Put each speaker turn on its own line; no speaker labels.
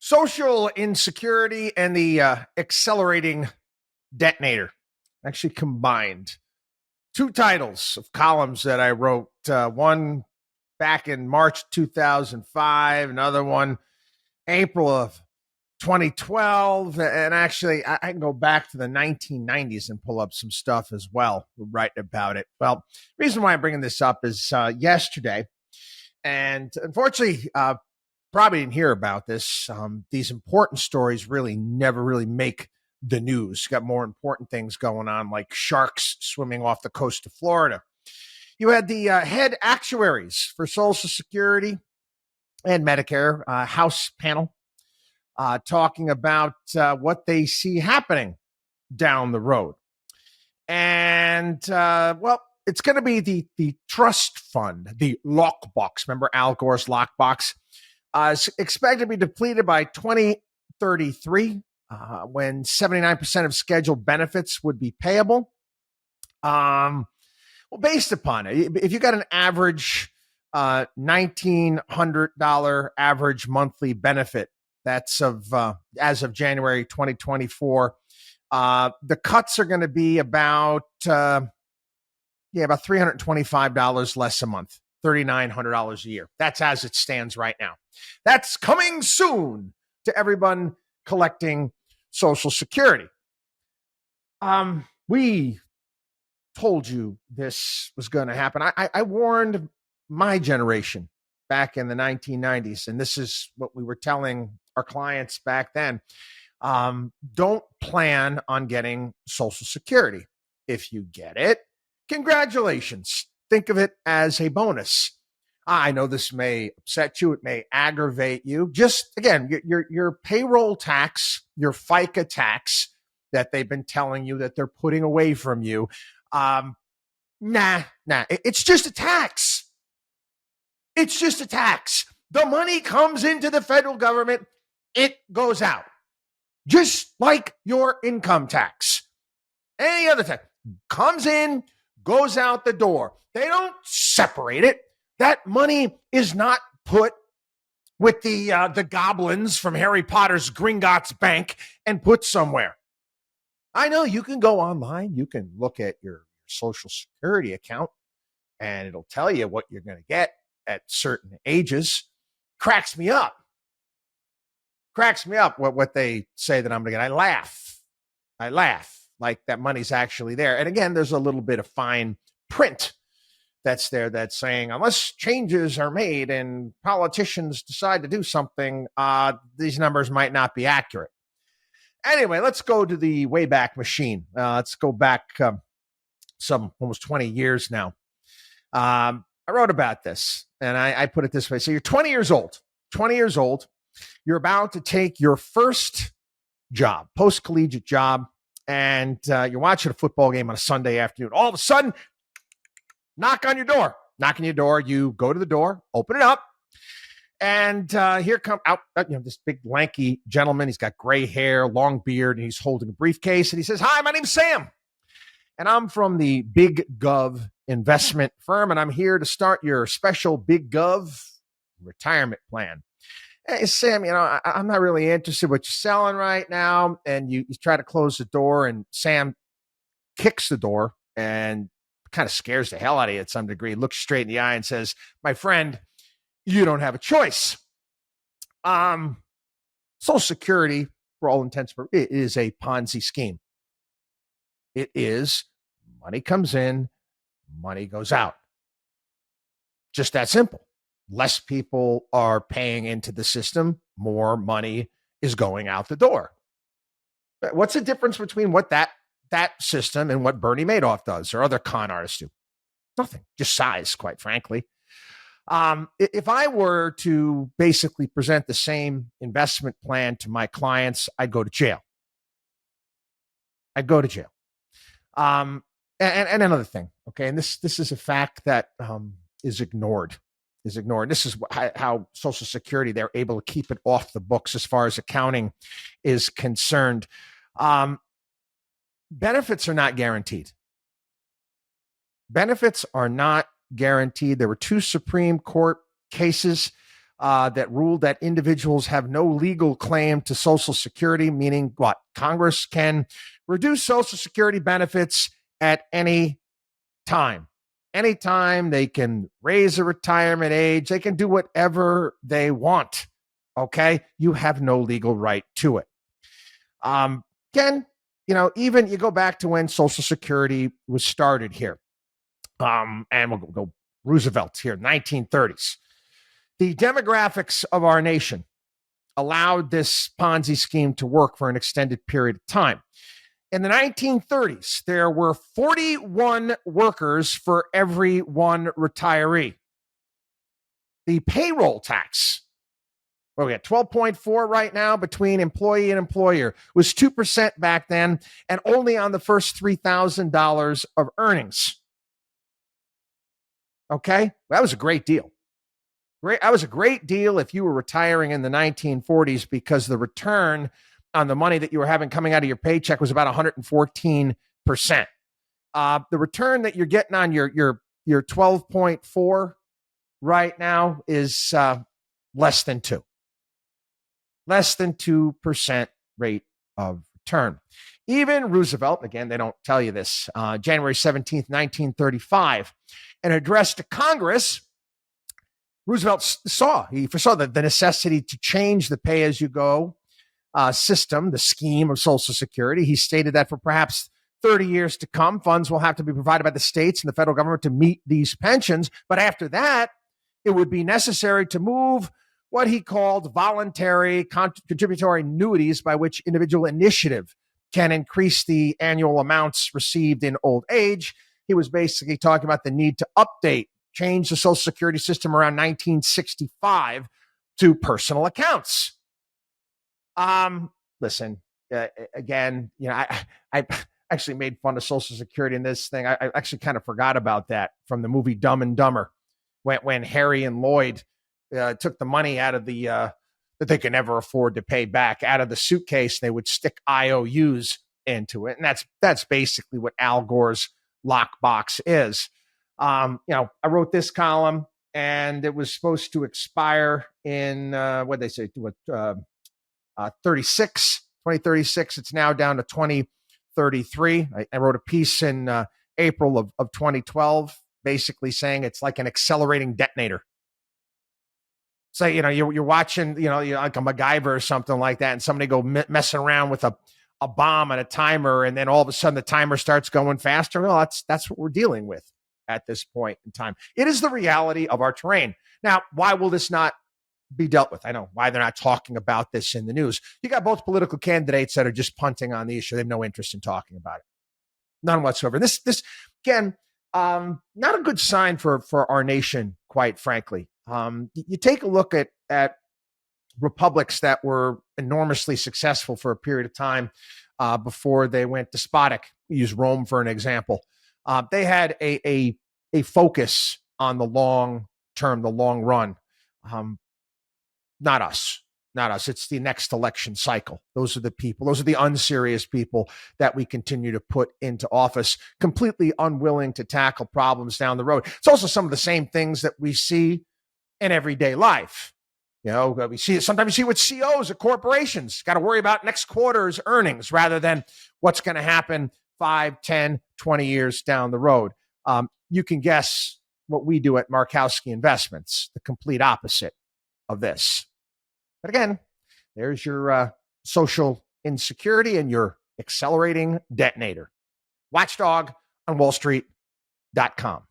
Social insecurity and the accelerating detonator actually combined. Two titles of columns that I wrote, one back in March 2005, another one April of 2012. And actually, I can go back to the 1990s and pull up some stuff as well, writing about it. Well, the reason why I'm bringing this up is yesterday, and unfortunately, probably didn't hear about this. These important stories really never really make the news. Got more important things going on, like sharks swimming off the coast of Florida. You had the head actuaries for Social Security and Medicare House panel talking about what they see happening down the road. And, well, it's going to be the trust fund, the lockbox. Remember Al Gore's lockbox? Is expected to be depleted by 2033, when 79% of scheduled benefits would be payable. Well, based upon it, if you got an average $1,900 average monthly benefit, that's as of January 2024, the cuts are going to be about $325 less a month, $3,900 a year. That's as it stands right now. That's coming soon to everyone collecting Social Security. We told you this was going to happen. I warned my generation back in the 1990s, and this is what we were telling our clients back then. Don't plan on getting Social Security. If you get it, congratulations. Think of it as a bonus. I know this may upset you. It may aggravate you. Just, again, your payroll tax, your FICA tax that they've been telling you that they're putting away from you. Nah. It's just a tax. It's just a tax. The money comes into the federal government. It goes out. Just like your income tax. Any other tax comes in, goes out the door. They don't separate it. That money is not put with the goblins from Harry Potter's Gringotts Bank and put somewhere. I know you can go online. You can look at your Social Security account, and it'll tell you what you're going to get at certain ages. Cracks me up what they say that I'm going to get. I laugh like that money's actually there. And again, there's a little bit of fine print that's there that's saying, unless changes are made and politicians decide to do something, these numbers might not be accurate. Anyway, let's go to the Wayback Machine. Let's go back some almost 20 years now. I wrote about this, and I put it this way. So you're 20 years old. You're about to take your first job, post-collegiate job, and you're watching a football game on a Sunday afternoon. All of a sudden, knock on your door. You go to the door, open it up, and here comes out this big lanky gentleman. He's got gray hair, long beard, and he's holding a briefcase. And he says, "Hi, my name's Sam, and I'm from the Big Gov investment firm, and I'm here to start your special Big Gov retirement plan." Hey, Sam, I'm not really interested in what you're selling right now. And you try to close the door, and Sam kicks the door and kind of scares the hell out of you at some degree, looks straight in the eye and says, "My friend, you don't have a choice." Social Security, for all intents and purposes, it is a Ponzi scheme. It is money comes in, money goes out. Just that simple. Less people are paying into the system, more money is going out the door. What's the difference between what that system and what Bernie Madoff does or other con artists do? Nothing, just size, quite frankly. If I were to basically present the same investment plan to my clients, I'd go to jail. And another thing, okay, and this is a fact that is ignored. This is how Social Security, they're able to keep it off the books as far as accounting is concerned. Benefits are not guaranteed. There were two Supreme Court cases that ruled that individuals have no legal claim to Social Security, meaning what? Congress can reduce Social Security benefits at any time. Anytime they can raise a retirement age, they can do whatever they want. Okay? You have no legal right to it. Again, even you go back to when Social Security was started here. And we'll go Roosevelt here, 1930s. The demographics of our nation allowed this Ponzi scheme to work for an extended period of time. In the 1930s, there were 41 workers for every one retiree. The payroll tax, well, we got 12.4 right now between employee and employer, was 2% back then, and only on the first $3,000 of earnings. Okay, that was a great deal. That was a great deal if you were retiring in the 1940s, because the return on the money that you were having coming out of your paycheck was about 114%. The return that you're getting on your 12.4 right now is less than 2%. Less than 2% rate of return. Even Roosevelt, again, they don't tell you this, January 17th, 1935, an address to Congress, Roosevelt foresaw the necessity to change the pay-as-you-go system, the scheme of Social Security. He stated that for perhaps 30 years to come, funds will have to be provided by the states and the federal government to meet these pensions. But after that, it would be necessary to move what he called voluntary contributory annuities, by which individual initiative can increase the annual amounts received in old age. He was basically talking about the need to change the Social Security system around 1965 to personal accounts. Listen, again, I actually made fun of Social Security in this thing. I actually kind of forgot about that from the movie Dumb and Dumber, when Harry and Lloyd took the money out of the that they could never afford to pay back out of the suitcase. They would stick IOUs into it, and that's basically what Al Gore's lockbox is. I wrote this column, and it was supposed to expire in what they say, 2036. It's now down to 2033. I wrote a piece in April of 2012, basically saying it's like an accelerating detonator. So, you're watching, you're like a MacGyver or something like that, and somebody go messing around with a bomb and a timer, and then all of a sudden the timer starts going faster. Well, that's what we're dealing with at this point in time. It is the reality of our terrain. Now, why will this not be dealt with? I know why they're not talking about this in the news. You got both political candidates that are just punting on the issue. They have no interest in talking about it. None whatsoever. This again, not a good sign for our nation, quite frankly. You take a look at republics that were enormously successful for a period of time before they went despotic. Use Rome for an example. They had a focus on the long term, the long run. Not us. It's the next election cycle. Those are the people. Those are the unserious people that we continue to put into office, completely unwilling to tackle problems down the road. It's also some of the same things that we see in everyday life. We see it. Sometimes you see with CEOs of corporations, got to worry about next quarter's earnings rather than what's going to happen 5, 10, 20 years down the road. You can guess what we do at Markowski Investments, the complete opposite of this. But again, there's your social insecurity and your accelerating detonator. WatchDog on WallStreet.com.